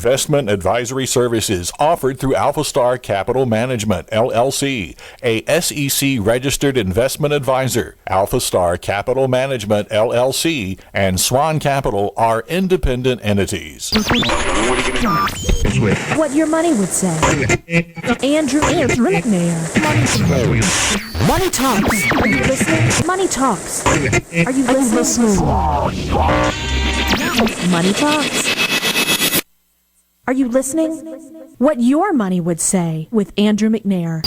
Investment advisory services offered through AlphaStar Capital Management, LLC, a SEC-registered investment advisor. AlphaStar Capital Management, LLC, and SWAN-Capital are independent entities. What your money would say. Andrew McNair. Money Talks. Are you listening? Money Talks. Are you listening? Money Talks. Are you listening? What your money would say with Andrew McNair.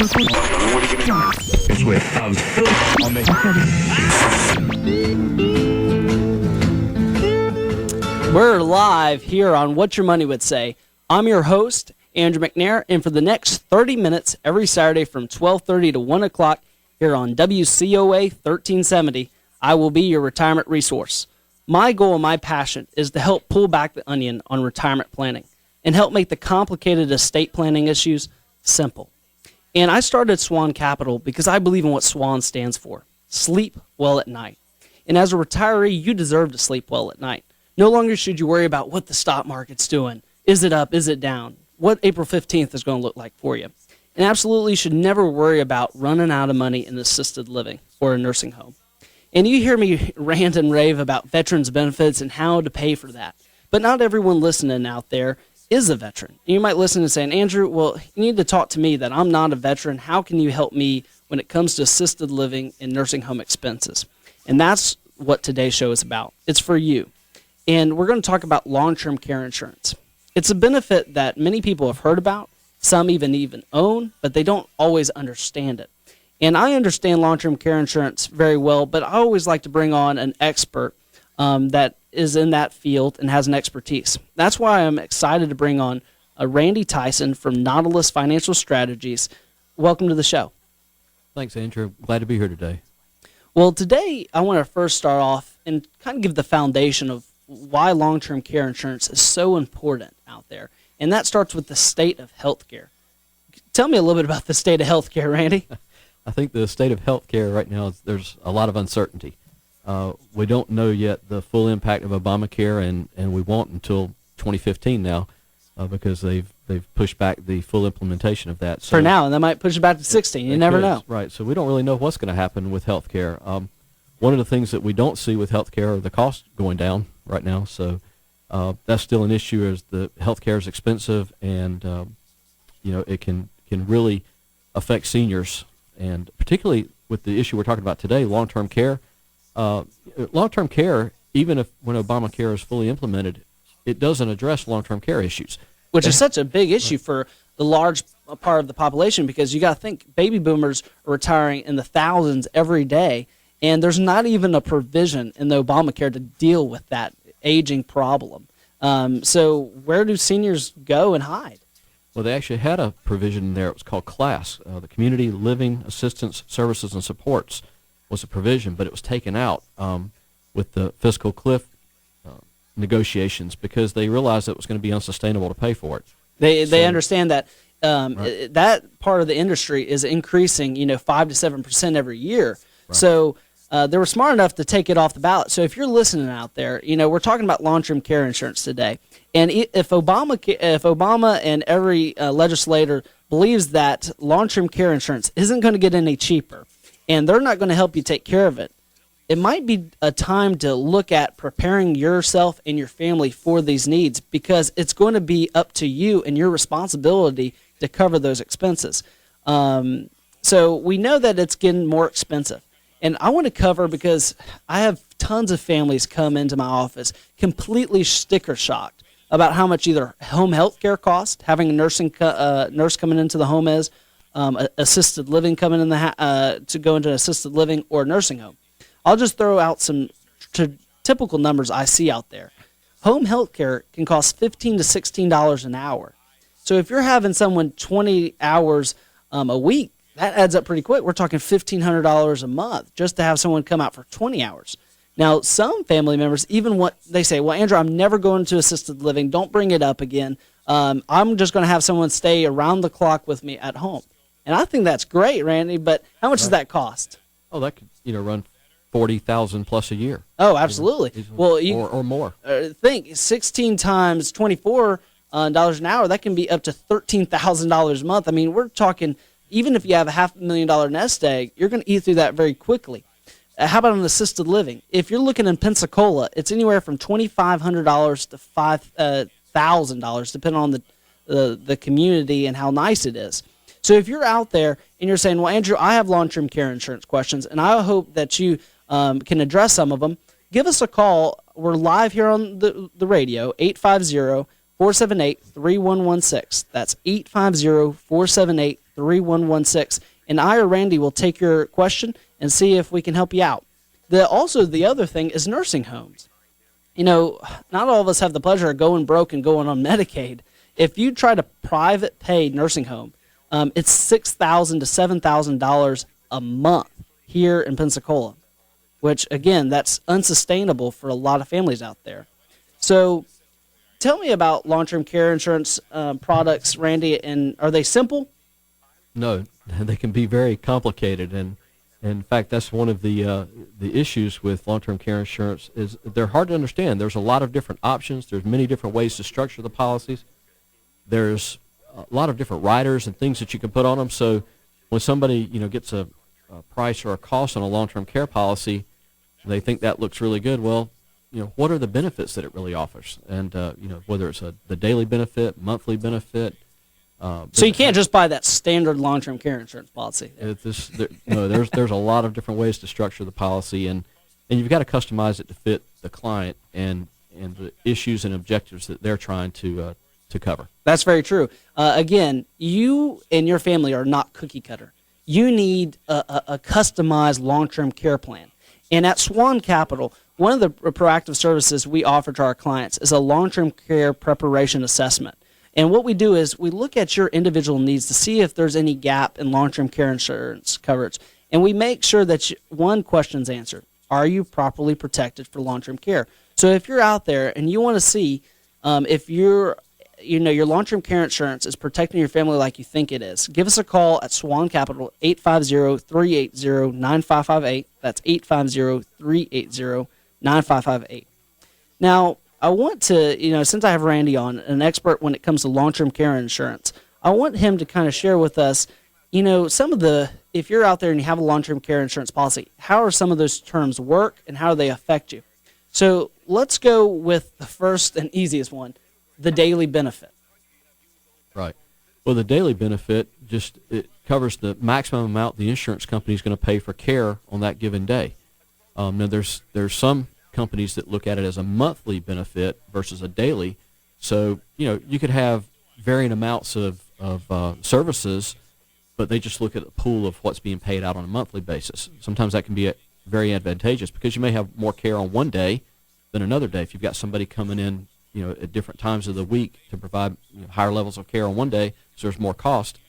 We're live here on What Your Money Would Say. I'm your host, Andrew McNair, and for the next 30 minutes every Saturday from 12:30 to 1 o'clock here on WCOA 1370, I will be your retirement resource. My goal and my passion is to help pull back the onion on retirement planning and help make the complicated estate planning issues simple. And I started SWAN-Capital because I believe in what SWAN stands for, sleep well at night. And as a retiree, you deserve to sleep well at night. No longer should you worry about what the stock market's doing. Is it up? Is it down? What April 15th is going to look like for you? And absolutely should never worry about running out of money in assisted living or a nursing home. And you hear me rant and rave about veterans benefits and how to pay for that. But not everyone listening out there is a veteran. You might listen and say, Andrew, well, you need to talk to me that I'm not a veteran. How can you help me when it comes to assisted living and nursing home expenses? And that's what today's show is about. It's for you. And we're going to talk about long-term care insurance. It's a benefit that many people have heard about, some even own, but they don't always understand it. And I understand long-term care insurance very well, but I always like to bring on an expert that is in that field and has an expertise. That's why I'm excited to bring on Randy Tyson from Nautilus Financial Strategies. Welcome to the show. Thanks, Andrew. Glad to be here today. Well, today I want to first start off and kind of give the foundation of why long-term care insurance is so important out there. And that starts with the state of healthcare. Tell me a little bit about the state of healthcare, Randy. I think the state of healthcare right now, there's a lot of uncertainty. We don't know yet the full impact of Obamacare, and we won't until 2015 now because they've pushed back the full implementation of that. So for now, and they might push it back to 16. You never know. Right, so we don't really know what's going to happen with healthcare. One of the things that we don't see with healthcare are the costs going down right now. So that's still an issue as the healthcare is expensive, and it can really affect seniors, and particularly with the issue we're talking about today, long-term care. Long-term care, even if when Obamacare is fully implemented, it doesn't address long-term care issues, which is such a big issue for the large part of the population, because you got to think baby boomers are retiring in the thousands every day. And there's not even a provision in the Obamacare to deal with that aging problem. So where do seniors go and hide? Well, they actually had a provision in there. It was called CLASS. The Community Living Assistance Services and Supports was a provision, but it was taken out with the fiscal cliff negotiations because they realized it was going to be unsustainable to pay for it. They understand that Right. that part of the industry is increasing, 5 to 7% every year. Right. So they were smart enough to take it off the ballot. So if you're listening out there, we're talking about long-term care insurance today. And if Obama and every legislator believes that long-term care insurance isn't going to get any cheaper and they're not going to help you take care of it, it might be a time to look at preparing yourself and your family for these needs, because it's going to be up to you and your responsibility to cover those expenses. So we know that it's getting more expensive. And I want to cover, because I have tons of families come into my office completely sticker shocked about how much either home health care costs, having a nurse coming into the home is, assisted living coming in to go into assisted living or nursing home. I'll just throw out some typical numbers I see out there. Home health care can cost $15 to $16 an hour. So if you're having someone 20 hours a week, that adds up pretty quick. We're talking $1,500 a month just to have someone come out for 20 hours. Now, some family members they say, well, Andrew, I'm never going to assisted living. Don't bring it up again. I'm just going to have someone stay around the clock with me at home. And I think that's great, Randy, but how much does that cost? Oh, that could run $40,000 plus a year. Oh, absolutely. Or more. Think 16 times 24, dollars an hour, that can be up to $13,000 a month. I mean, we're talking, even if you have a $500,000 nest egg, you're going to eat through that very quickly. How about an assisted living? If you're looking in Pensacola, it's anywhere from $2,500 to $5,000, depending on the community and how nice it is. So if you're out there and you're saying, well, Andrew, I have long-term care insurance questions, and I hope that you can address some of them, give us a call. We're live here on the radio, 850-478-3116. That's 850-478-3116. And I or Randy will take your question and see if we can help you out. Also, the other thing is nursing homes. You know, not all of us have the pleasure of going broke and going on Medicaid. If you try to private pay nursing home, it's $6,000 to $7,000 a month here in Pensacola, which, again, that's unsustainable for a lot of families out there. So tell me about long-term care insurance products, Randy, and are they simple? No, they can be very complicated, and in fact, that's one of the issues with long-term care insurance is they're hard to understand. There's a lot of different options. There's many different ways to structure the policies. There's a lot of different riders and things that you can put on them. So when somebody gets a price or a cost on a long-term care policy, they think that looks really good. Well, what are the benefits that it really offers? And whether it's the daily benefit, monthly benefit. So you can't just buy that standard long-term care insurance policy. There's a lot of different ways to structure the policy, and you've got to customize it to fit the client and the issues and objectives that they're trying to cover. That's very true. Again, you and your family are not cookie cutter. You need a customized long-term care plan. And at SWAN-Capital, one of the proactive services we offer to our clients is a long-term care preparation assessment. And what we do is we look at your individual needs to see if there's any gap in long-term care insurance coverage. And we make sure that one question's answered. Are you properly protected for long-term care? So if you're out there and you want to see if your long-term care insurance is protecting your family like you think it is, give us a call at SWAN-Capital, 850-380-9558. That's 850-380-9558. Now, I want to, since I have Randy on, an expert when it comes to long-term care insurance, I want him to kind of share with us, some of if you're out there and you have a long-term care insurance policy, how are some of those terms work and how do they affect you? So let's go with the first and easiest one, the daily benefit. Right. Well, the daily benefit it covers the maximum amount the insurance company is going to pay for care on that given day. Now, there's some companies that look at it as a monthly benefit versus a daily. So, you could have varying amounts of services, but they just look at the pool of what's being paid out on a monthly basis. Sometimes that can be very advantageous because you may have more care on one day than another day. If you've got somebody coming in, at different times of the week to provide higher levels of care on one day, so there's more cost.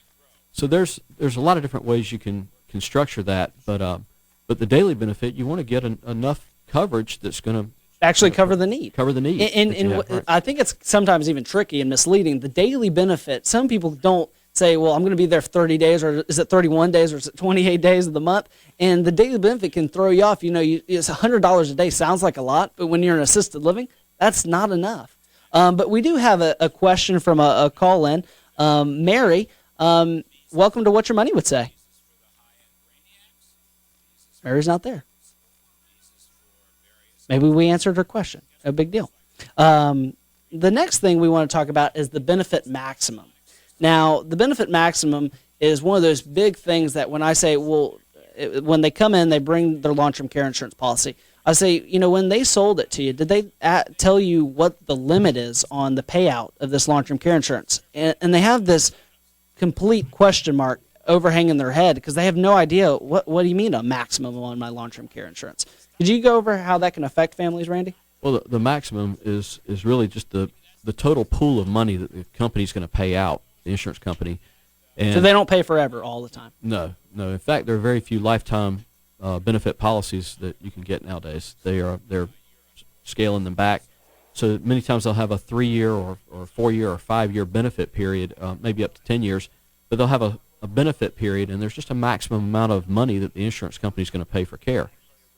So there's a lot of different ways you can structure that, but the daily benefit, you want to get enough coverage that's going to actually cover the need. Cover the need. And right. I think it's sometimes even tricky and misleading. The daily benefit, some people don't say, well, I'm going to be there for 30 days, or is it 31 days, or is it 28 days of the month? And the daily benefit can throw you off. It's $100 a day. Sounds like a lot, but when you're in assisted living, that's not enough. But we do have a question from a call-in. Mary, welcome to What Your Money Would Say. Mary's not there. Maybe we answered her question. No big deal. The next thing we want to talk about is the benefit maximum. Now, the benefit maximum is one of those big things that when I say, when they come in, they bring their long-term care insurance policy. I say, when they sold it to you, did they tell you what the limit is on the payout of this long-term care insurance? And they have this complete question mark overhanging their head because they have no idea what do you mean a maximum on my long-term care insurance. Could you go over how that can affect families, Randy? Well, the maximum is really just the total pool of money that the company's going to pay out, the insurance company. And so they don't pay forever all the time? No. In fact, there are very few lifetime benefit policies that you can get nowadays. They're scaling them back. So many times they'll have a 3-year or 4-year or 5-year benefit period, maybe up to 10 years, but they'll have a benefit period, and there's just a maximum amount of money that the insurance company is going to pay for care.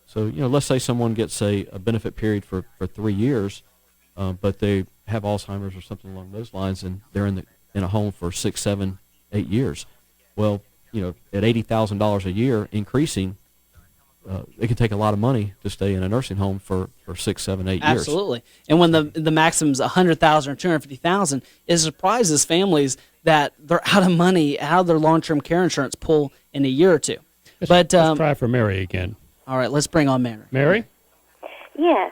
So, let's say someone gets a benefit period for 3 years. but they have Alzheimer's or something along those lines, and they're in a home for 6, 7, 8 years. Well, at $80,000 a year, increasing, it can take a lot of money to stay in a nursing home for 6, 7, 8 years. Absolutely. And when the maximum's $100,000 or $250,000, it surprises families that they're out of money, out of their long-term care insurance pool in a year or two. Let's try for Mary again. All right, let's bring on Mary. Mary? Yes.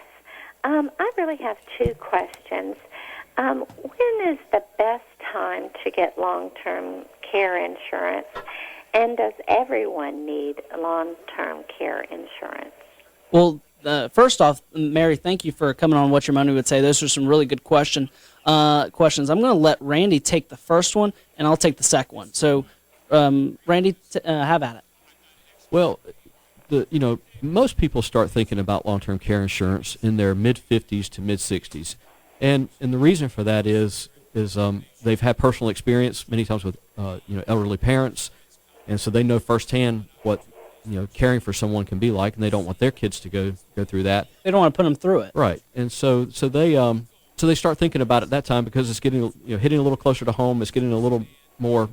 I really have two questions. When is the best time to get long-term care insurance? And does everyone need long-term care insurance? Well, first off, Mary, thank you for coming on What Your Money Would Say. Those are some really good questions. I'm going to let Randy take the first one, and I'll take the second one. So, Randy, have at it. Well, most people start thinking about long-term care insurance in their mid-50s to mid-60s. And the reason for that is they've had personal experience many times with elderly parents, and so they know firsthand what caring for someone can be like, and they don't want their kids to go through that. They don't want to put them through it. Right. And so they start thinking about it that time because it's getting hitting a little closer to home. It's getting a little more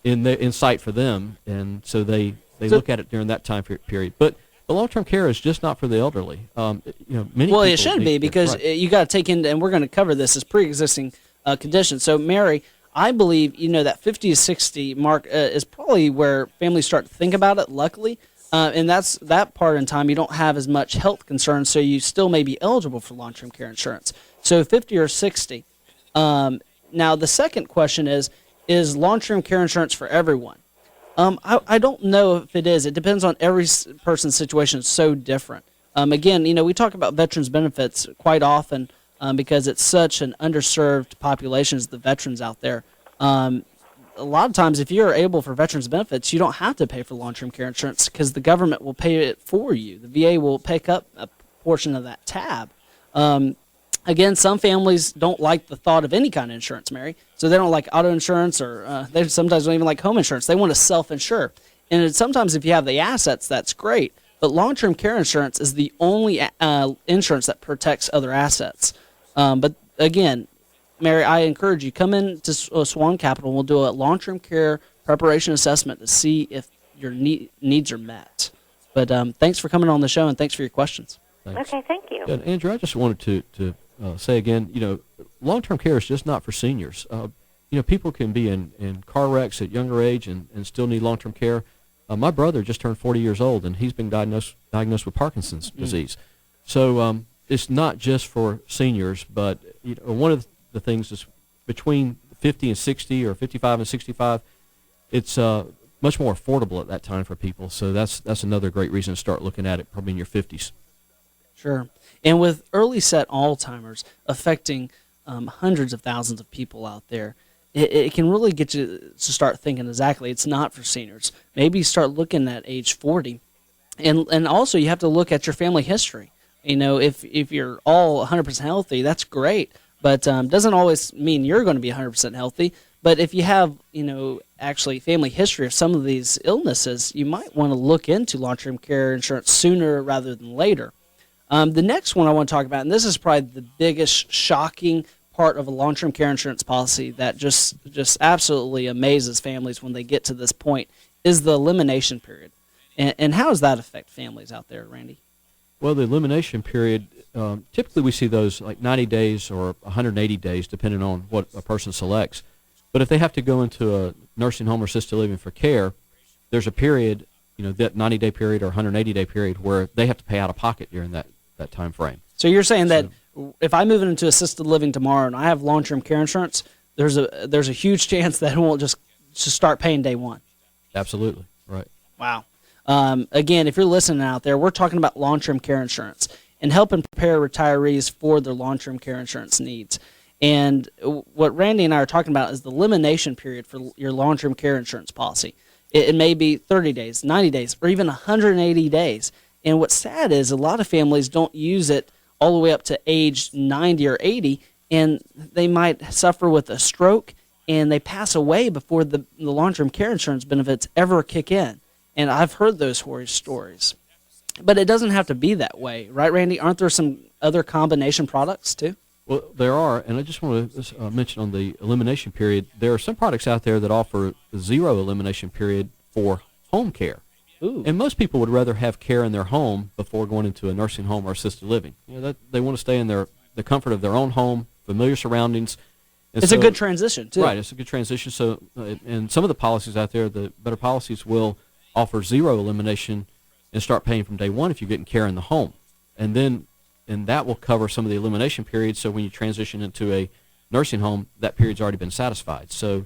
in sight for them, and so they look at it during that time period. But the long-term care is just not for the elderly. It should be because you got to take into, and we're going to cover this as pre-existing conditions. So, Mary, I believe that 50 to 60 mark is probably where families start to think about it. Luckily, and that's that part in time you don't have as much health concerns, so you still may be eligible for long-term care insurance. So, 50 or 60. Now, the second question is long-term care insurance for everyone? I don't know if it is. It depends on every person's situation. It's so different. Again, we talk about veterans benefits quite often because it's such an underserved population as the veterans out there. A lot of times, if you're able for veterans benefits, you don't have to pay for long-term care insurance because the government will pay it for you. The VA will pick up a portion of that tab. Again, some families don't like the thought of any kind of insurance, Mary. So they don't like auto insurance or they sometimes don't even like home insurance. They want to self-insure. And sometimes if you have the assets, that's great. But long-term care insurance is the only insurance that protects other assets. But again, Mary, I encourage you, come in to SWAN-Capital. We'll do a long-term care preparation assessment to see if your needs are met. But thanks for coming on the show, and thanks for your questions. Thanks. Okay, thank you. And Andrew, I just wanted to say again, long-term care is just not for seniors. People can be in car wrecks at younger age and still need long-term care. My brother just turned 40 years old, and he's been diagnosed with Parkinson's disease. So it's not just for seniors, but one of the things is between 50 and 60 or 55 and 65, it's much more affordable at that time for people. So that's another great reason to start looking at it probably in your 50s. Sure. And with early set Alzheimer's affecting hundreds of thousands of people out there, it can really get you to start thinking exactly it's not for seniors. Maybe start looking at age 40. And also you have to look at your family history. If you're all 100% healthy, that's great. But doesn't always mean you're going to be 100% healthy. But if you have, actually family history of some of these illnesses, you might want to look into long-term care insurance sooner rather than later. The next one I want to talk about, and this is probably the biggest shocking part of a long-term care insurance policy that just absolutely amazes families when they get to this point, is the elimination period. And how does that affect families out there, Randy? Well, the elimination period, typically we see those like 90 days or 180 days, depending on what a person selects. But if they have to go into a nursing home or assisted living for care, there's a period, that 90-day period or 180-day period where they have to pay out of pocket during that time frame. So you're saying that if I move into assisted living tomorrow and I have long-term care insurance, there's a huge chance that it won't just start paying day one. Absolutely, right. Wow. Again, if you're listening out there, we're talking about long-term care insurance and helping prepare retirees for their long-term care insurance needs. And what Randy and I are talking about is the elimination period for your long-term care insurance policy. It may be 30 days, 90 days, or even 180 days. And what's sad is a lot of families don't use it all the way up to age 90 or 80, and they might suffer with a stroke, and they pass away before the long-term care insurance benefits ever kick in. And I've heard those horror stories. But it doesn't have to be that way, right, Randy? Aren't there some other combination products too? Well, there are, and I just want to mention on the elimination period, there are some products out there that offer zero elimination period for home care. Ooh. And most people would rather have care in their home before going into a nursing home or assisted living. They want to stay in the comfort of their own home, familiar surroundings. And it's a good transition, too. Right, it's a good transition. So, and some of the policies out there, the better policies will offer zero elimination and start paying from day one if you're getting care in the home. And that will cover some of the elimination periods, so when you transition into a nursing home, that period's already been satisfied. So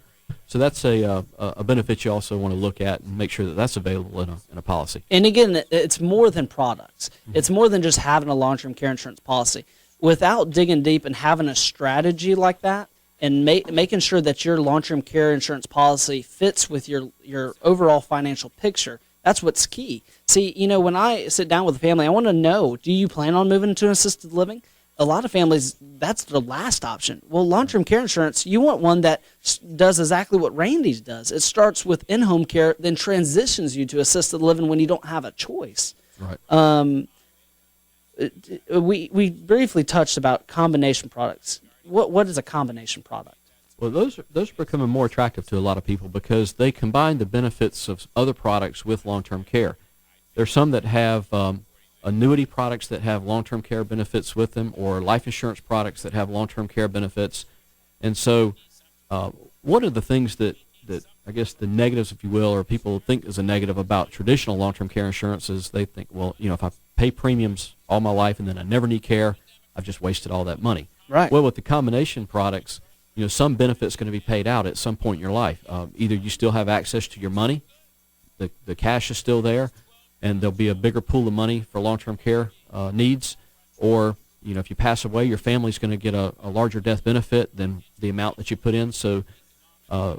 that's a benefit you also want to look at and make sure that that's available in a policy. And again, it's more than products. It's more than just having a long-term care insurance policy. Without digging deep and having a strategy like that and making sure that your long-term care insurance policy fits with your overall financial picture, that's what's key. See, when I sit down with a family, I want to know, do you plan on moving into an assisted living? A lot of families, that's the last option. Well, long-term care insurance, you want one that does exactly what Randy's does. It starts with in-home care, then transitions you to assisted living when you don't have a choice. Right. We briefly touched about combination products. What is a combination product? Well, those are becoming more attractive to a lot of people because they combine the benefits of other products with long-term care. There's some that have annuity products that have long-term care benefits with them, or life insurance products that have long-term care benefits. And so one of the things that I guess the negatives, if you will, or people think is a negative about traditional long-term care insurance is they think, well, if I pay premiums all my life and then I never need care, I've just wasted all that money. Right. Well, with the combination products, some benefit's going to be paid out at some point in your life. Either you still have access to your money, the cash is still there, and there'll be a bigger pool of money for long-term care needs, or if you pass away, your family's going to get a larger death benefit than the amount that you put in. So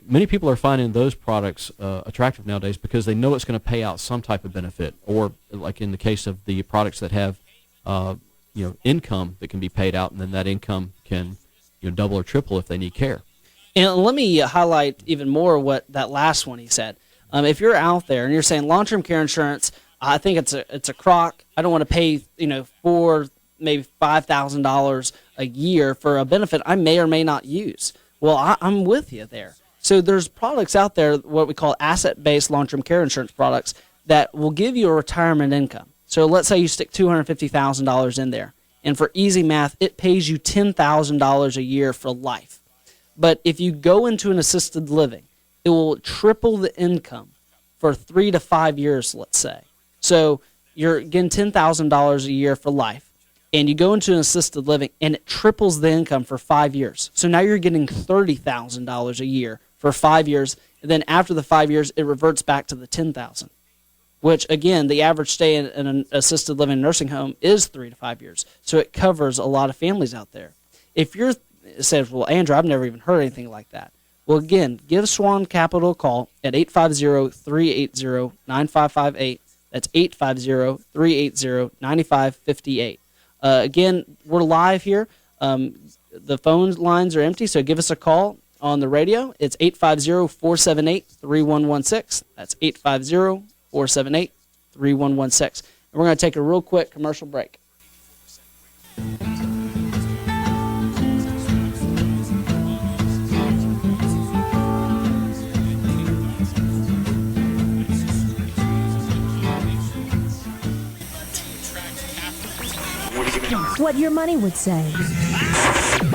many people are finding those products attractive nowadays because they know it's going to pay out some type of benefit, or like in the case of the products that have income that can be paid out, and then that income can double or triple if they need care. And let me highlight even more what that last one he said. If you're out there and you're saying long-term care insurance, I think it's a crock. I don't want to pay $4,000, maybe $5,000 a year for a benefit I may or may not use. Well, I'm with you there. So there's products out there, what we call asset-based long-term care insurance products, that will give you a retirement income. So let's say you stick $250,000 in there, and for easy math, it pays you $10,000 a year for life. But if you go into an assisted living, it will triple the income for 3 to 5 years, let's say. So you're getting $10,000 a year for life, and you go into an assisted living, and it triples the income for 5 years. So now you're getting $30,000 a year for 5 years, and then after the 5 years, it reverts back to the $10,000. Which, again, the average stay in an assisted living nursing home is 3 to 5 years. So it covers a lot of families out there. If you're says, well, Andrew, I've never even heard anything like that. Well, again, give SWAN-Capital a call at 850-380-9558. That's 850-380-9558. Again, we're live here. The phone lines are empty, so give us a call on the radio. It's 850-478-3116. That's 850-478-3116. And we're going to take a real quick commercial break. What your money would say.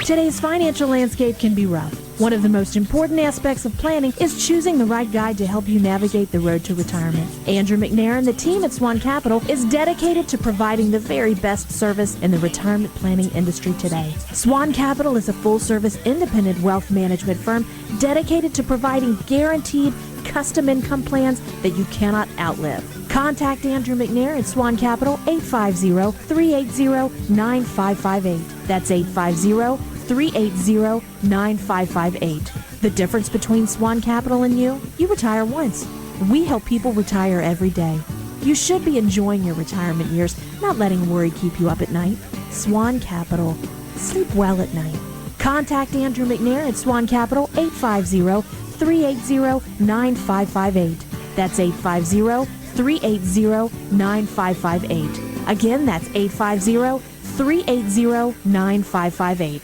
Today's financial landscape can be rough. One of the most important aspects of planning is choosing the right guide to help you navigate the road to retirement. Andrew McNair and the team at SWAN-Capital is dedicated to providing the very best service in the retirement planning industry today. SWAN-Capital is a full-service independent wealth management firm dedicated to providing guaranteed custom income plans that you cannot outlive. Contact Andrew McNair at SWAN-Capital 850-380-9558. That's 850-380-9558. The difference between SWAN-Capital and you retire once. We help people retire every day. You should be enjoying your retirement years, not letting worry keep you up at night. SWAN-Capital. Sleep well at night. Contact Andrew McNair at SWAN-Capital 850-380-9558. That's 850-380-9558. Again, that's 850-380-9558.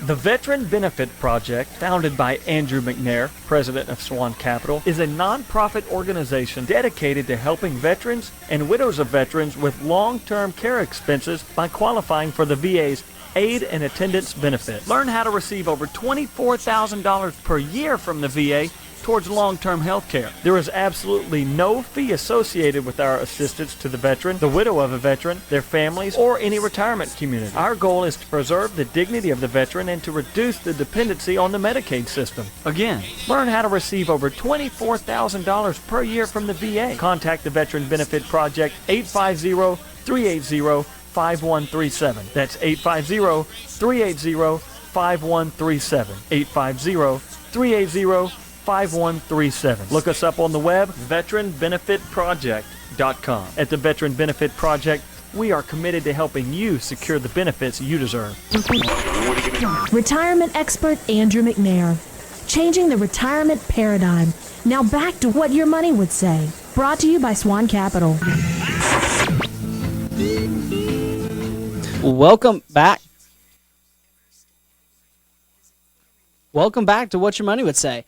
The Veteran Benefit Project, founded by Andrew McNair, president of SWAN-Capital, is a nonprofit organization dedicated to helping veterans and widows of veterans with long-term care expenses by qualifying for the VA's Aid and Attendance Benefit. Learn how to receive over $24,000 per year from the VA towards long-term health care. There is absolutely no fee associated with our assistance to the veteran, the widow of a veteran, their families, or any retirement community. Our goal is to preserve the dignity of the veteran and to reduce the dependency on the Medicaid system. Again, learn how to receive over $24,000 per year from the VA. Contact the Veteran Benefit Project 850-380-5137. That's 850-380-5137. 850-380-5137. Look us up on the web, veteranbenefitproject.com. At the Veteran Benefit Project, we are committed to helping you secure the benefits you deserve. Retirement expert Andrew McNair. Changing the retirement paradigm. Now back to what your money would say. Brought to you by SWAN-Capital. Welcome back. Welcome back to What Your Money Would Say.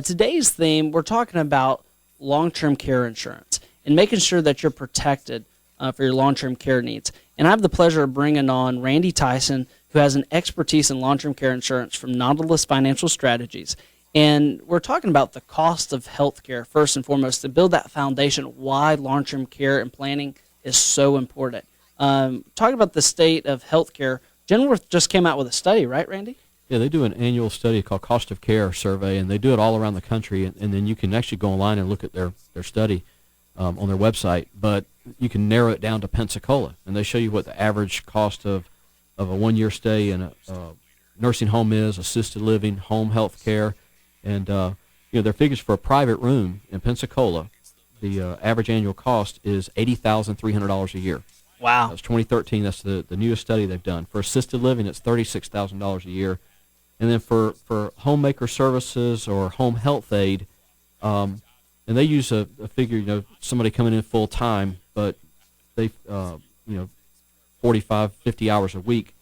Today's theme, we're talking about long-term care insurance and making sure that you're protected for your long-term care needs. And I have the pleasure of bringing on Randy Tyson, who has an expertise in long-term care insurance from Nautilus Financial Strategies. And we're talking about the cost of health care, first and foremost, to build that foundation, why long-term care and planning is so important. Talking about the state of health care, Genworth just came out with a study, right, Randy? Yeah, they do an annual study called Cost of Care Survey, and they do it all around the country, and then you can actually go online and look at their study on their website, but you can narrow it down to Pensacola, and they show you what the average cost of a one-year stay in a nursing home is, assisted living, home health care, and their figures for a private room in Pensacola, the average annual cost is $80,300 a year. Wow. That's 2013. That's the newest study they've done. For assisted living, it's $36,000 a year. And then for homemaker services or home health aid, and they use a figure, somebody coming in full time, but they, 45, 50 hours a week,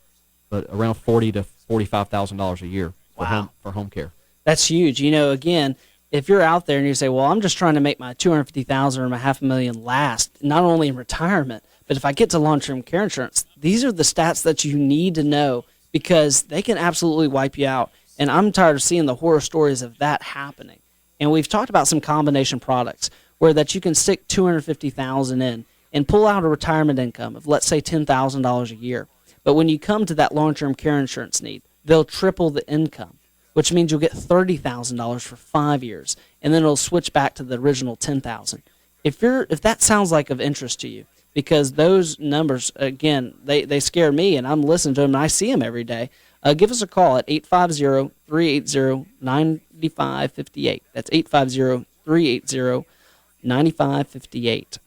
but around $40,000 to $45,000 a year for home care. That's huge. Again, if you're out there and you say, well, I'm just trying to make my $250,000 or my $500,000 last, not only in retirement, but if I get to long-term care insurance, these are the stats that you need to know, because they can absolutely wipe you out. And I'm tired of seeing the horror stories of that happening. And we've talked about some combination products where that you can stick $250,000 in and pull out a retirement income of, let's say, $10,000 a year. But when you come to that long-term care insurance need, they'll triple the income, which means you'll get $30,000 for 5 years, and then it'll switch back to the original $10,000. If that sounds like of interest to you, because those numbers, again, they scare me, and I'm listening to them, and I see them every day. Give us a call at 850-380-9558. That's 850-380-9558.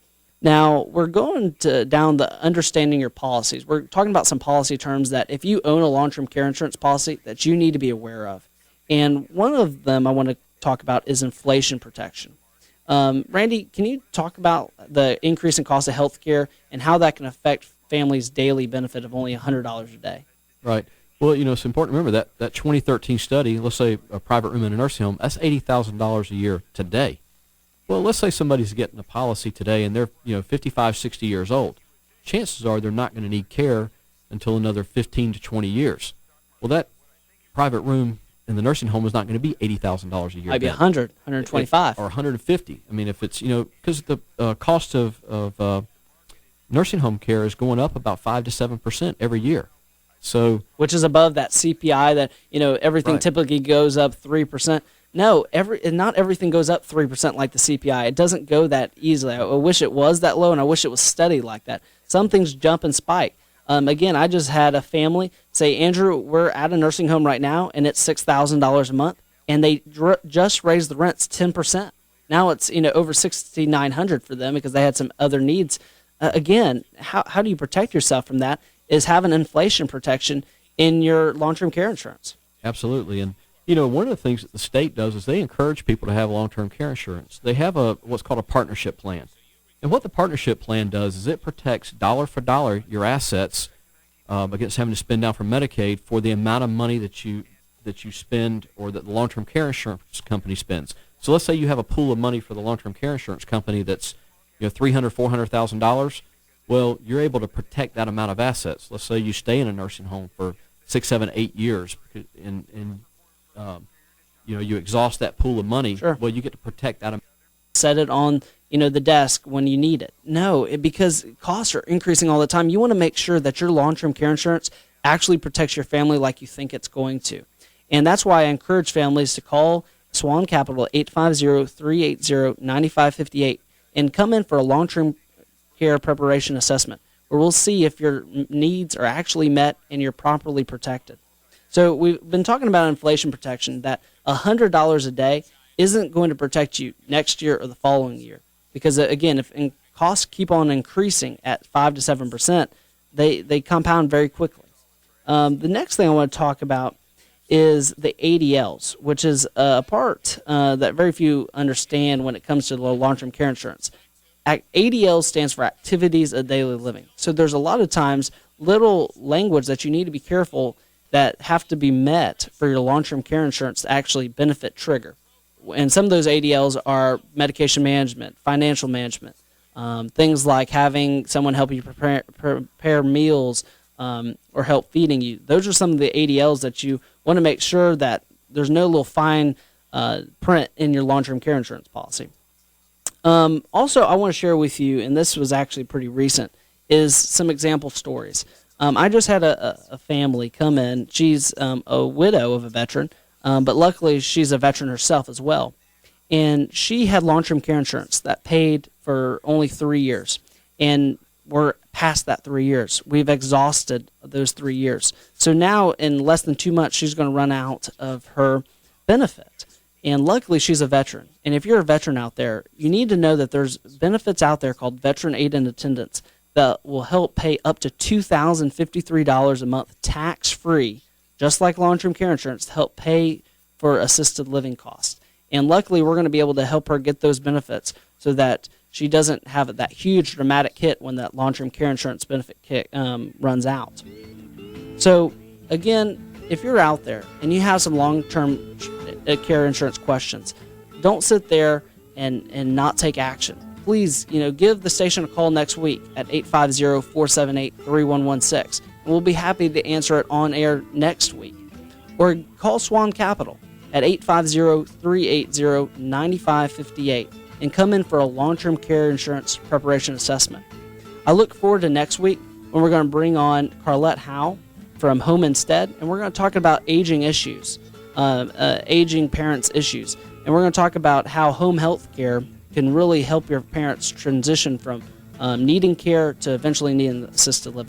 Now, we're going down the understanding your policies. We're talking about some policy terms that if you own a long-term care insurance policy that you need to be aware of. And one of them I want to talk about is inflation protection. Randy, can you talk about the increase in cost of health care and how that can affect families' daily benefit of only $100 a day? Right. Well, it's important to remember that 2013 study, let's say a private room in a nursing home, that's $80,000 a year today. Well, let's say somebody's getting a policy today and they're 55, 60 years old. Chances are they're not going to need care until another 15 to 20 years. Well, that private room in the nursing home is not going to be $80,000 a year. Might be 100, 125. Or 150. I mean, if it's, because the cost of nursing home care is going up about 5 to 7% every year. So, which is above that CPI that, everything right. typically goes up 3%. No, not everything goes up 3% like the CPI. It doesn't go that easily. I wish it was that low, and I wish it was steady like that. Some things jump and spike. Again, I just had a family say, Andrew, we're at a nursing home right now, and it's $6,000 a month, and they just raised the rents 10%. Now it's over $6,900 for them because they had some other needs. Again, how do you protect yourself from that? Is having inflation protection in your long-term care insurance. Absolutely, and one of the things that the state does is they encourage people to have long-term care insurance. They have what's called a partnership plan, And what the partnership plan does is it protects dollar for dollar your assets against having to spend down from Medicaid for the amount of money that you spend or that the long-term care insurance company spends. So let's say you have a pool of money for the long-term care insurance company that's $300,000, $400,000. Well, you're able to protect that amount of assets. Let's say you stay in a nursing home for 6, 7, 8 years, and you exhaust that pool of money. Sure. Well, you get to protect that amount. Set it on the desk when you need it. No, because costs are increasing all the time. You want to make sure that your long-term care insurance actually protects your family like you think it's going to. And that's why I encourage families to call SWAN-Capital at 850-380-9558 and come in for a long-term care preparation assessment where we'll see if your needs are actually met and you're properly protected. So we've been talking about inflation protection, that $100 a day isn't going to protect you next year or the following year. Because, again, if costs keep on increasing at 5 to 7%, they compound very quickly. The next thing I want to talk about is the ADLs, which is a part that very few understand when it comes to the long-term care insurance. ADL stands for Activities of Daily Living. So there's a lot of times little language that you need to be careful that have to be met for your long-term care insurance to actually benefit trigger. And some of those ADLs are medication management, financial management, things like having someone help you prepare meals or help feeding you. Those are some of the ADLs that you want to make sure that there's no little fine print in your long-term care insurance policy. Also, I want to share with you, and this was actually pretty recent, is some example stories. I just had a family come in. She's a widow of a veteran, but luckily she's a veteran herself as well. And she had long-term care insurance that paid for only 3 years. And we're past that 3 years. We've exhausted those 3 years. So now in less than 2 months, she's going to run out of her benefit. And luckily, she's a veteran. And if you're a veteran out there, you need to know that there's benefits out there called Veteran Aid and Attendance that will help pay up to $2,053 a month tax-free, just like long-term care insurance, to help pay for assisted living costs. And luckily, we're going to be able to help her get those benefits so that she doesn't have that huge dramatic hit when that long-term care insurance benefit runs out. So, again, if you're out there and you have some long-term care insurance questions, don't sit there and not take action. Please, give the station a call next week at 850-478-3116. We'll be happy to answer it on air next week. Or call SWAN-Capital at 850-380-9558 and come in for a long-term care insurance preparation assessment. I look forward to next week when we're going to bring on Carlette Howe from Home Instead, and we're going to talk about aging issues, aging parents' issues. And we're going to talk about how home health care can really help your parents transition from needing care to eventually needing assisted living.